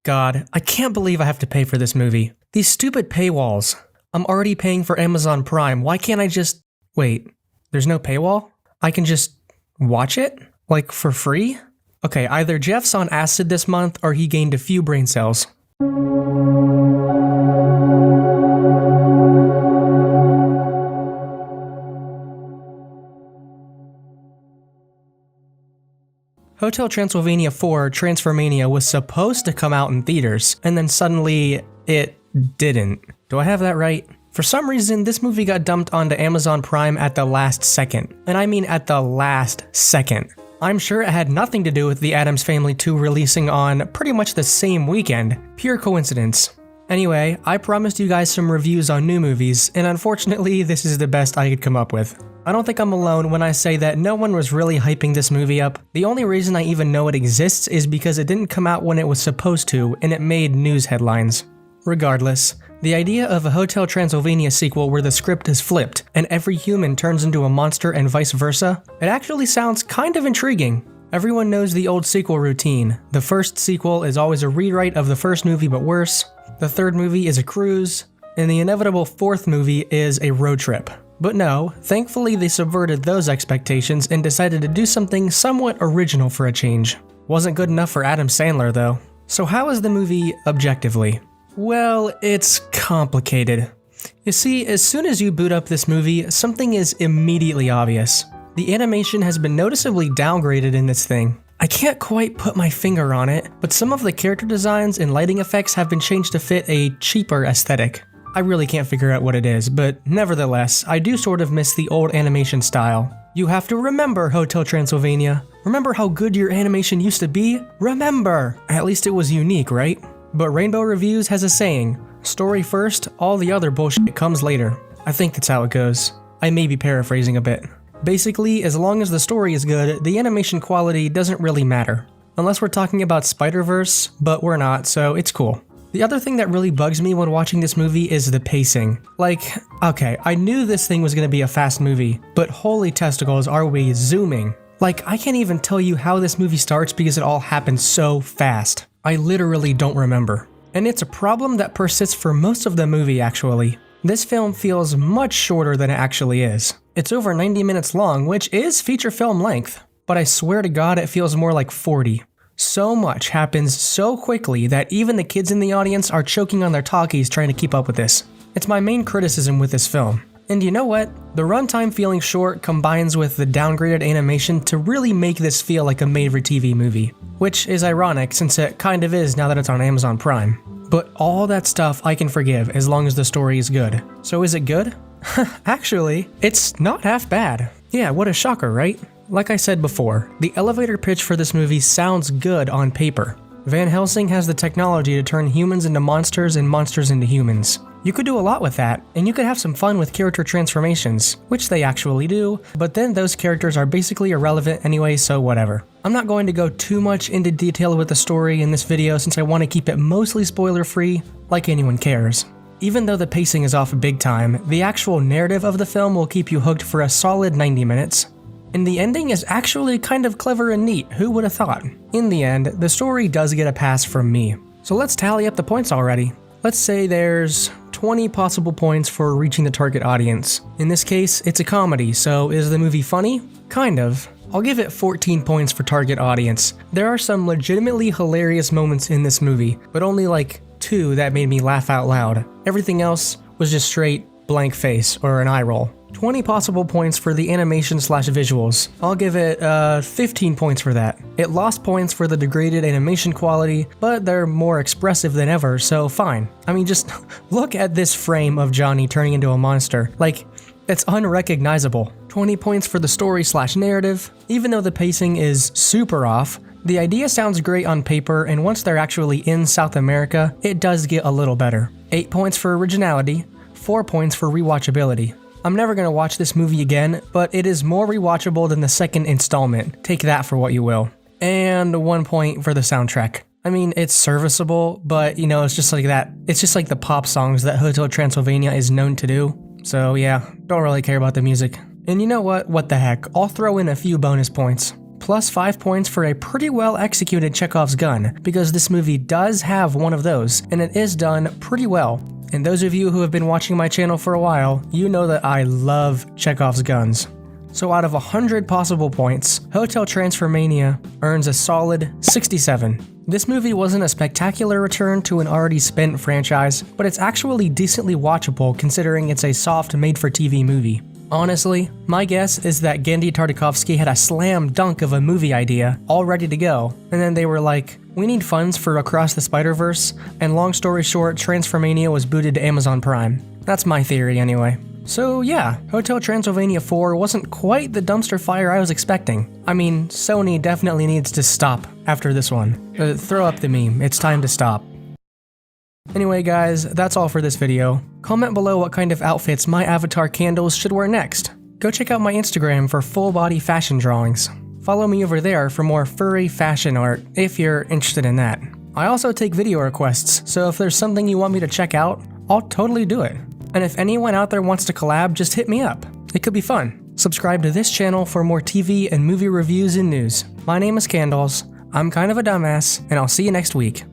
God, I can't believe I have to pay for this movie. These stupid paywalls. I'm already paying for Amazon Prime. Why can't I just... Wait, there's no paywall? I can just watch it? Like, for free? Okay, either Jeff's on acid this month or he gained a few brain cells. Hotel Transylvania 4 Transformania was supposed to come out in theaters, and then suddenly it didn't. Do I have that right? For some reason, this movie got dumped onto Amazon Prime at the last second. And I mean at the last second. I'm sure it had nothing to do with The Addams Family 2 releasing on pretty much the same weekend. Pure coincidence. Anyway, I promised you guys some reviews on new movies, and unfortunately, this is the best I could come up with. I don't think I'm alone when I say that no one was really hyping this movie up. The only reason I even know it exists is because it didn't come out when it was supposed to, and it made news headlines. Regardless, the idea of a Hotel Transylvania sequel where the script is flipped, and every human turns into a monster and vice versa, it actually sounds kind of intriguing. Everyone knows the old sequel routine. The first sequel is always a rewrite of the first movie but worse, the third movie is a cruise, and the inevitable fourth movie is a road trip. But no, thankfully they subverted those expectations and decided to do something somewhat original for a change. Wasn't good enough for Adam Sandler though. So how is the movie objectively? Well, it's complicated. You see, as soon as you boot up this movie, something is immediately obvious. The animation has been noticeably downgraded in this thing. I can't quite put my finger on it, but some of the character designs and lighting effects have been changed to fit a cheaper aesthetic. I really can't figure out what it is, but nevertheless, I do sort of miss the old animation style. You have to remember, Hotel Transylvania. Remember how good your animation used to be? Remember! At least it was unique, right? But Rainbow Reviews has a saying, story first, all the other bullshit comes later. I think that's how it goes. I may be paraphrasing a bit. Basically, as long as the story is good, the animation quality doesn't really matter. Unless we're talking about Spider-Verse, but we're not, so it's cool. The other thing that really bugs me when watching this movie is the pacing. Like, okay, I knew this thing was gonna be a fast movie, but holy testicles, are we zooming. Like, I can't even tell you how this movie starts because it all happens so fast. I literally don't remember. And it's a problem that persists for most of the movie actually. This film feels much shorter than it actually is. It's over 90 minutes long, which is feature film length, but I swear to God it feels more like 40. So much happens so quickly that even the kids in the audience are choking on their talkies trying to keep up with this. It's my main criticism with this film. And you know what? The runtime feeling short combines with the downgraded animation to really make this feel like a made-for-TV movie. Which is ironic since it kind of is now that it's on Amazon Prime. But all that stuff I can forgive as long as the story is good. So is it good? Actually, it's not half bad. Yeah, what a shocker, right? Like I said before, the elevator pitch for this movie sounds good on paper. Van Helsing has the technology to turn humans into monsters and monsters into humans. You could do a lot with that, and you could have some fun with character transformations, which they actually do, but then those characters are basically irrelevant anyway, so whatever. I'm not going to go too much into detail with the story in this video since I want to keep it mostly spoiler-free, like anyone cares. Even though the pacing is off big time, the actual narrative of the film will keep you hooked for a solid 90 minutes. And the ending is actually kind of clever and neat, who would have thought? In the end, the story does get a pass from me. So let's tally up the points already. Let's say there's 20 possible points for reaching the target audience. In this case, it's a comedy, so is the movie funny? Kind of. I'll give it 14 points for target audience. There are some legitimately hilarious moments in this movie, but only like 2 that made me laugh out loud. Everything else was just straight blank face or an eye roll. 20 possible points for the animation/visuals. I'll give it 15 points for that. It lost points for the degraded animation quality, but they're more expressive than ever, so fine. I mean, just look at this frame of Johnny turning into a monster. Like, it's unrecognizable. 20 points for the story/narrative. Even though the pacing is super off, the idea sounds great on paper, and once they're actually in South America, it does get a little better. 8 points for originality, 4 points for rewatchability. I'm never going to watch this movie again, but it is more rewatchable than the second installment. Take that for what you will. And 1 point for the soundtrack. I mean, it's serviceable, but you know, it's just like that. It's just like the pop songs that Hotel Transylvania is known to do. So yeah, don't really care about the music. And you know what? What the heck? I'll throw in a few bonus points. plus 5 points for a pretty well executed Chekhov's gun, because this movie does have one of those, and it is done pretty well. And those of you who have been watching my channel for a while, you know that I love Chekhov's guns. So out of 100 possible points, Hotel Transformania earns a solid 67. This movie wasn't a spectacular return to an already spent franchise, but it's actually decently watchable considering it's a soft made-for-TV movie. Honestly, my guess is that Genndy Tartakovsky had a slam dunk of a movie idea all ready to go, and then they were like, we need funds for Across the Spider-Verse, and long story short, Transformania was booted to Amazon Prime. That's my theory anyway. So yeah, Hotel Transylvania 4 wasn't quite the dumpster fire I was expecting. I mean, Sony definitely needs to stop after this one. Throw up the meme, it's time to stop. Anyway guys, that's all for this video. Comment below what kind of outfits my avatar candles should wear next. Go check out my Instagram for full body fashion drawings. Follow me over there for more furry fashion art if you're interested in that. I also take video requests, so if there's something you want me to check out, I'll totally do it. And if anyone out there wants to collab, just hit me up. It could be fun. Subscribe to this channel for more TV and movie reviews and news. My name is Candles, I'm kind of a dumbass, and I'll see you next week.